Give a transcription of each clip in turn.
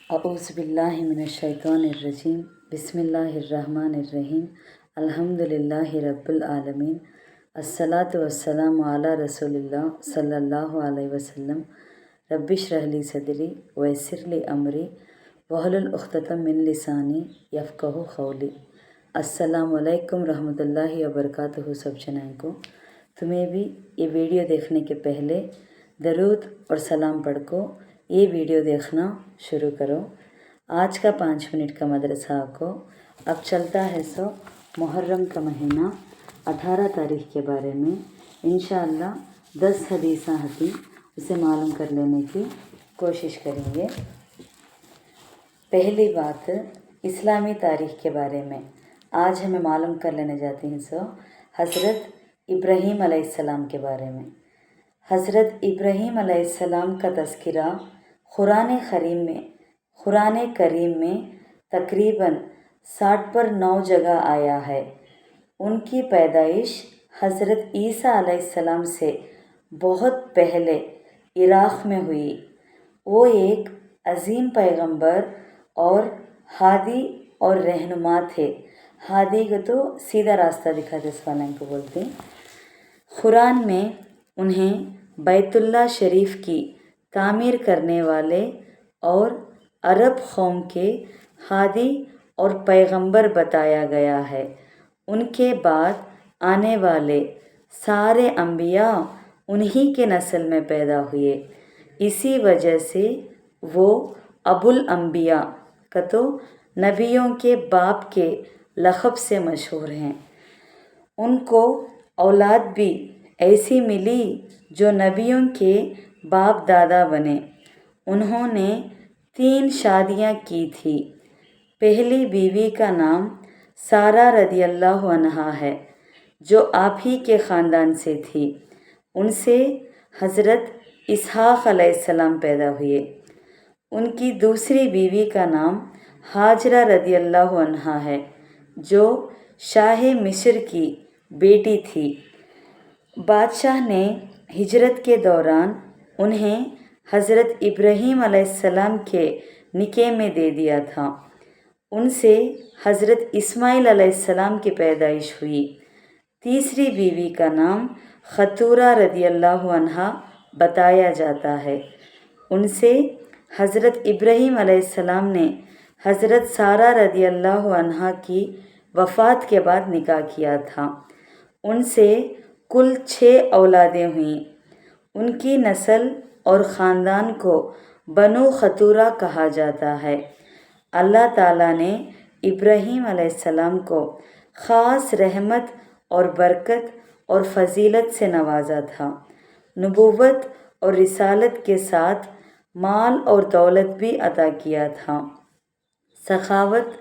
अऊज़ु बिल्लाहि मिनश्शैतानिर्रजीम बिस्मिल्लाहिर्रहमानिर्रहीम अल्हम्दुलिल्लाहि रब्बिल आलमीन अस्सलातु वस्सलामु अला रसूलिल्लाह सल्लल्लाहु अलैहि वसल्लम रब्बिश्रह ली सदरी वयस्सिर ली अमरी वहलुल उक़्दतम मिन लिसानी यफ़क़हू क़ौली। अस्सलामु अलैकुम रहमतुल्लाहि व बरकातुहू। सब जनाएं को तुम्हें भी ये वीडियो देखने के पहले दरूद और सलाम पढ़ को ये वीडियो देखना शुरू करो। आज का 5 मिनट का मदरसा को अब चलता है सो मुहर्रम का महीना 18 तारीख के बारे में इंशाअल्लाह 10 हदीसा हती उसे मालूम कर लेने की कोशिश करेंगे। पहली बात इस्लामी तारीख के बारे में आज हमें मालूम कर लेने जाते हैं सो हज़रत इब्राहीम अलैहिस्सलाम के बारे में। हज़रत इब्राहीम अलैहिस्सलाम का तज़किरा कुरान करीम में तकरीबन 60 पर 9 जगह आया है। उनकी पैदाइश हज़रत ईसा अलैहिस्सलाम से बहुत पहले इराक़ में हुई। वो एक अज़ीम पैगंबर और हादी और रहनुमा थे। हादी को तो सीधा रास्ता दिखाते वाले को बोलते हैं। कुरान में उन्हें बैतुल्लाह शरीफ की तामीर करने वाले और अरब कौम के हादी और पैगंबर बताया गया है। उनके बाद आने वाले सारे अंबिया उन्हीं के नस्ल में पैदा हुए। इसी वजह से वो अबुल अंबिया का तो नबियों के बाप के लक़ब से मशहूर हैं। उनको औलाद भी ऐसी मिली जो नबियों के बाप दादा बने। उन्होंने 3 शादियां की थी। पहली बीवी का नाम सारा रदियल्लाहु अन्हा है जो आप ही के ख़ानदान से थी। उनसे हज़रत इसहाक़ अलैहिस्सलाम पैदा हुए। उनकी दूसरी बीवी का नाम हाजरा रदियल्लाहु अन्हा है जो शाह मिस्र की बेटी थी। बादशाह ने हिजरत के दौरान उन्हें हज़रत इब्राहीम अलैहिस्सलाम के निकाह में दे दिया था। उनसे हज़रत इस्माइल अलैहिस्सलाम की पैदाइश हुई। तीसरी बीवी का नाम खतूरा रदियल्लाहु अन्हा बताया जाता है। उनसे हज़रत इब्राहीम अलैहिस्सलाम ने हज़रत सारा रदियल्लाहु अन्हा की वफ़ात के बाद निकाह किया था। उनसे कुल 6 औलादें हुईं। उनकी नस्ल और ख़ानदान को बनु खतूरा कहा जाता है। अल्लाह ताला ने इब्राहीम अलैहिस्सलाम को ख़ास रहमत और बरकत और फ़जीलत से नवाजा था। नबूवत और रिसालत के साथ माल और दौलत भी अता किया था। सखावत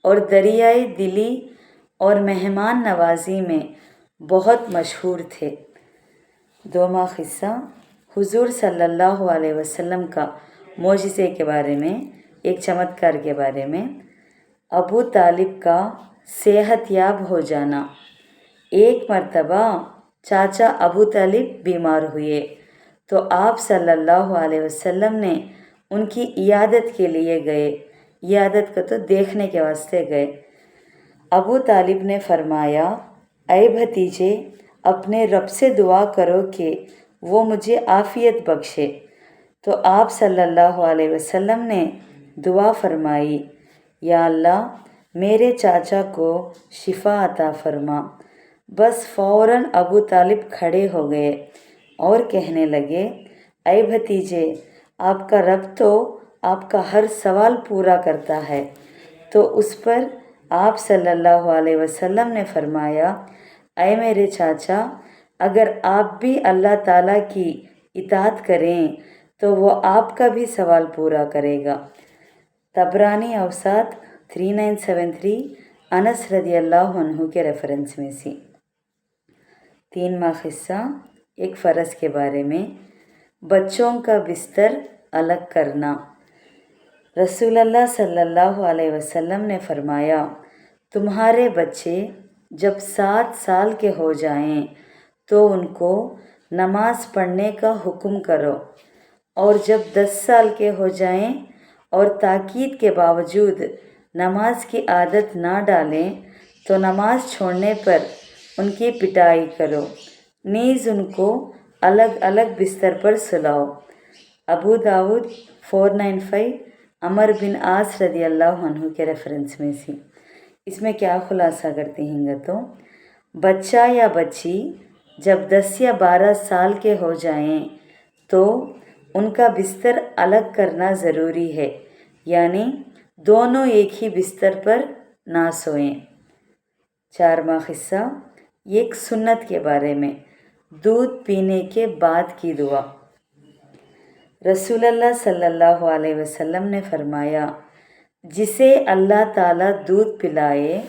और दरियाए दिली और मेहमान नवाजी में बहुत मशहूर थे। दोमा क़िस्सा हुज़ूर सल्लल्लाहु अलैहि वसल्लम का मोजिज़े के बारे में, एक चमत्कार के बारे में। अबू तालिब का सेहतयाब हो जाना। एक मर्तबा चाचा अबू तालिब बीमार हुए तो आप सल्लल्लाहु अलैहि वसल्लम ने उनकी इयादत के लिए गए। इयादत को तो देखने के वास्ते गए। अबू तालिब ने फरमाया, ऐ भतीजे, अपने रब से दुआ करो कि वो मुझे आफ़ियत बख्शे। तो आप सल्लल्लाहु अलैहि वसल्लम ने दुआ फरमाई, या अल्लाह, मेरे चाचा को शिफा अता फरमा। बस फ़ौरन अबू तालिब खड़े हो गए और कहने लगे, ऐ भतीजे, आपका रब तो आपका हर सवाल पूरा करता है। तो उस पर आप सल्लल्लाहु अलैहि वसल्लम ने फरमाया, ऐ मेरे चाचा, अगर आप भी अल्लाह ताला की इताअत करें तो वो आपका भी सवाल पूरा करेगा। तबरानी औसात 3973 अनस रदियल्लाहु अन्हु के रेफरेंस में से। 3वां क़िस्सा एक फ़र्ज़ के बारे में। बच्चों का बिस्तर अलग करना। रसूलुल्लाह सल्लल्लाहु अलैहि वसल्लम ने फरमाया, तुम्हारे बच्चे जब 7 साल के हो जाएं तो उनको नमाज पढ़ने का हुक्म करो, और जब 10 साल के हो जाएं اور تاکید کے باوجود نماز کی عادت نہ ڈالیں تو نماز چھوڑنے پر ان کی پٹائی کرو، نیز ان کو الگ الگ بستر پر سلاؤ۔ ابو داود 495 عمر بن عاص رضی اللہ عنہ کے ریفرنس میں سے۔ اس میں کیا خلاصہ کرتے ہیں گا تو بچہ یا بچی جب 10 یا 12 سال کے ہو جائیں تو ان کا بستر الگ کرنا ضروری ہے، یعنی دونوں ایک ہی بستر پر نہ سوئیں۔ 4واں قصہ ایک سنت کے بارے میں، دودھ پینے کے بعد کی دعا۔ رسول اللہ صلی اللہ علیہ وسلم نے فرمایا، جسے اللہ تعالیٰ دودھ پلائے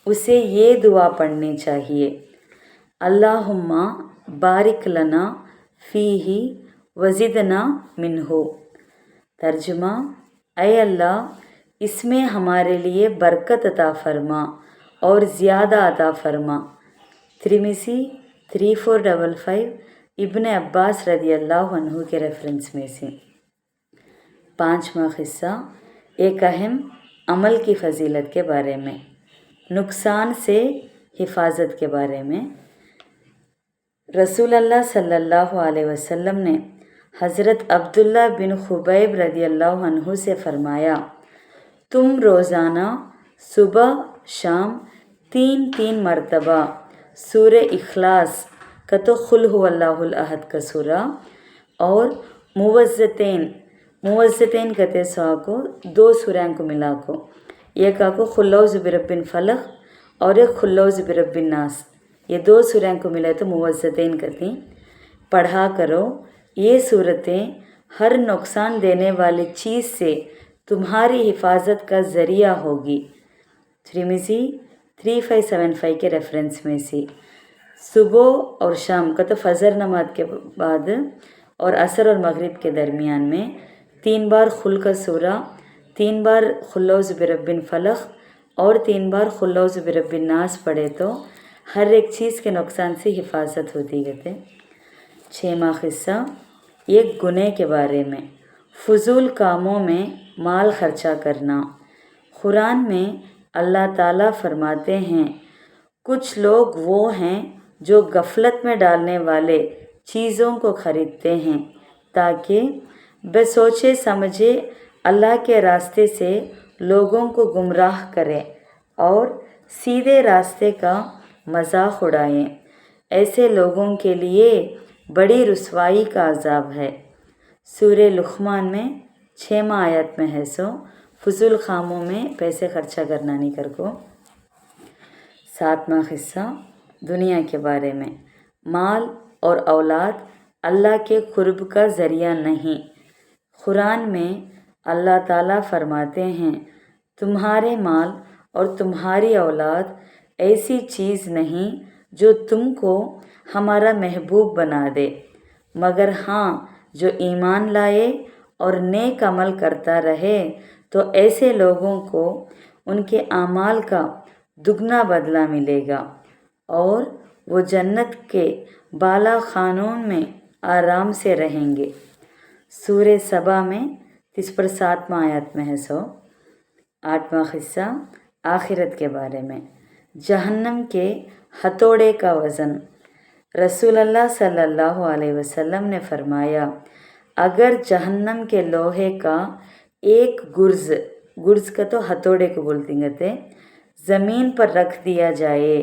اسے یہ دعا پڑھنی چاہیے، اللہم بارک لنا فیہ وزدنا منہ۔ ترجمہ: اے اللہ اس میں ہمارے لیے برکت عطا فرما اور زیادہ عطا فرما۔ ترمذی 3455 ابن عباس رضی اللہ عنہ کے ریفرنس میں سے۔ 5واں قصہ ایک اہم عمل کی فضیلت کے بارے میں، نقصان سے حفاظت کے بارے میں۔ رسول اللہ صلی اللہ علیہ وسلم نے حضرت عبداللہ بن خبیب رضی اللہ عنہ سے فرمایا، تم روزانہ صبح شام 3 مرتبہ سورہ اخلاص کا تو قل هو اللہ احد کا سورہ اور موزتین کہتے سوا کو 2 سورہ کو ملا کو، ایک کو قل اعوذ برب الفلق اور ایک قل اعوذ برب الناس، یہ 2 سورہ کو ملے تو موزتین کہتے پڑھا کرو۔ یہ صورتیں ہر نقصان دینے والی چیز سے تمہاری حفاظت کا ذریعہ ہوگی۔ ترمذی 3575 کے ریفرنس میں سے۔ صبح اور شام کا تو فجر نماز کے بعد اور عصر اور مغرب کے درمیان میں 3 بار قل کا سورہ، 3 بار قل اعوذ برب الفلق اور 3 بار قل اعوذ برب الناس پڑھے تو ہر ایک چیز کے نقصان سے حفاظت ہوتی ہے۔ 6واں قصہ ایک گناہ کے بارے میں، فضول کاموں میں مال خرچہ کرنا۔ قرآن میں اللہ تعالیٰ فرماتے ہیں، کچھ لوگ وہ ہیں جو غفلت میں ڈالنے والے چیزوں کو خریدتے ہیں تاکہ بے سوچے سمجھے اللہ کے راستے سے لوگوں کو گمراہ کریں اور سیدھے راستے کا مذاق اڑائیں۔ ایسے لوگوں کے لیے بڑی رسوائی کا عذاب ہے۔ سورہ لقمان میں 6واں آیت میں ہے سو فضول کاموں میں پیسے خرچہ کرنا نہیں کر کو۔ 7واں قصہ دنیا کے بارے میں، مال اور اولاد اللہ کے قرب کا ذریعہ نہیں۔ قرآن میں اللہ تعالیٰ فرماتے ہیں، تمہارے مال اور تمہاری اولاد ایسی چیز نہیں جو تم کو ہمارا محبوب بنا دے، مگر ہاں جو ایمان لائے اور نیک عمل کرتا رہے تو ایسے لوگوں کو ان کے اعمال کا دگنا بدلہ ملے گا اور وہ جنت کے بالا خانوں میں آرام سے رہیں گے۔ سورہ سبا میں 7واں آیت میں ہے سو۔ 8واں قصہ آخرت کے بارے میں، جہنم کے ہتھوڑے کا وزن۔ رسول اللہ صلی اللہ علیہ وسلم نے فرمایا، اگر جہنم کے لوہے کا ایک گرز کا تو ہتھوڑے کو بولتے ہیں، زمین پر رکھ دیا جائے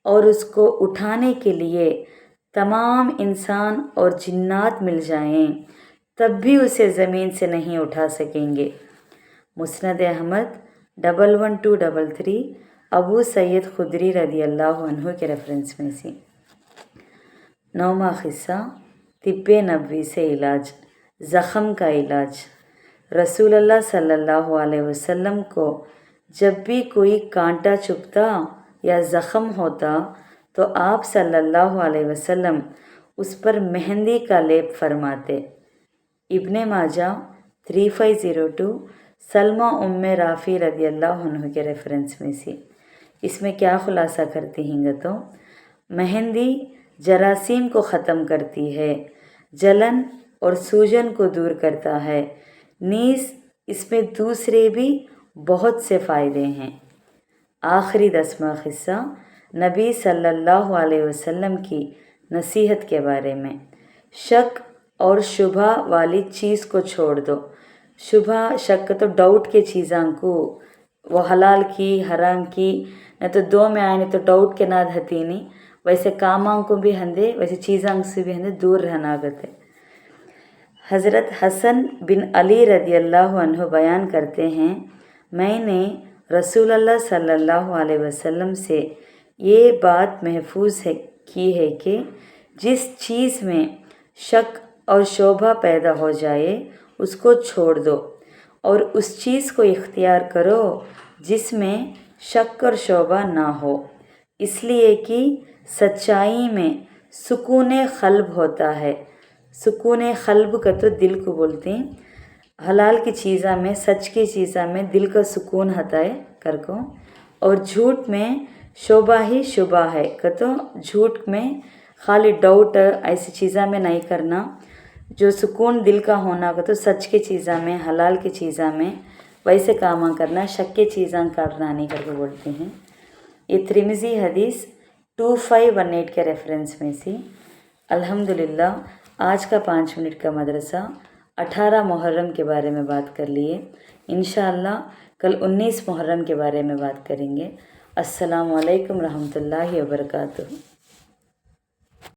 اور اس کو اٹھانے کے لیے تمام انسان اور جنات مل جائیں تب بھی اسے زمین سے نہیں اٹھا سکیں گے۔ مسند احمد 11233 ابو سعید خدری رضی اللہ عنہ کے ریفرنس میں سے۔ 9واں قصہ طب نبوی سے علاج، زخم کا علاج۔ رسول اللہ صلی اللہ علیہ وسلم کو جب بھی کوئی کانٹا چبھتا یا زخم ہوتا تو آپ صلی اللہ علیہ وسلم اس پر مہندی کا لیپ فرماتے۔ ابن ماجہ 3502 سلمہ رافی رضی اللہ عنہ کے ریفرنس میں سے۔ اس میں کیا خلاصہ کرتے ہیں گا تو مہندی جراثیم کو ختم کرتی ہے، جلن اور سوجن کو دور کرتا ہے، نیز इसमें दूसरे भी बहुत से फ़ायदे हैं। आखिरी 10वां क़िस्सा नबी सल्लल्लाहु अलैहि वसल्लम की नसीहत के बारे में। शक और शुबा वाली चीज़ को छोड़ दो। शुबा शक तो डाउट के चीज़ां को वो हलाल की हराम की न तो दो में आए तो डाउट के नाद हती नहीं, वैसे कामां को भी हंदे वैसे चीज़ां से भी हंदे दूर रहना गते। हज़रत हसन बिन अली रदियल्लाहु अन्हु बयान करते हैं, मैंने रसूलुल्लाह सल्लल्लाहु अलैहि वसल्लम से ये बात महफूज की है कि जिस चीज़ में शक और शोभा पैदा हो जाए उसको छोड़ दो और उस चीज़ को इख्तियार करो जिसमें शक और शोभा ना हो, इसलिए कि सच्चाई में सुकून क़ल्ब होता है। सुकून क़ल्ब का तो दिल को बोलते हैं। हलाल की चीज़ा में सच की चीज़ा में दिल का सुकून होता है कर को, और झूठ में शोभा ही शुबा है का तो झूठ में खाली डाउट ऐसी चीज़ा में नहीं करना। जो सुकून दिल का होना का तो सच की चीज़ा में हलाल की चीज़ा में वैसे कामा करना, शक की चीज़ां करना नहीं करके बोलते हैं। ये तिर्मिज़ी हदीस 2518 के रेफरेंस में से। अल्हम्दुलिल्लाह आज का 5 मिनट का मदरसा 18 मुहर्रम के बारे में बात कर लिए। इंशाअल्लाह कल 19 मुहर्रम के बारे में बात करेंगे। अस्सलामु अलैकुम रहमतुल्लाहि व बरकातुहू।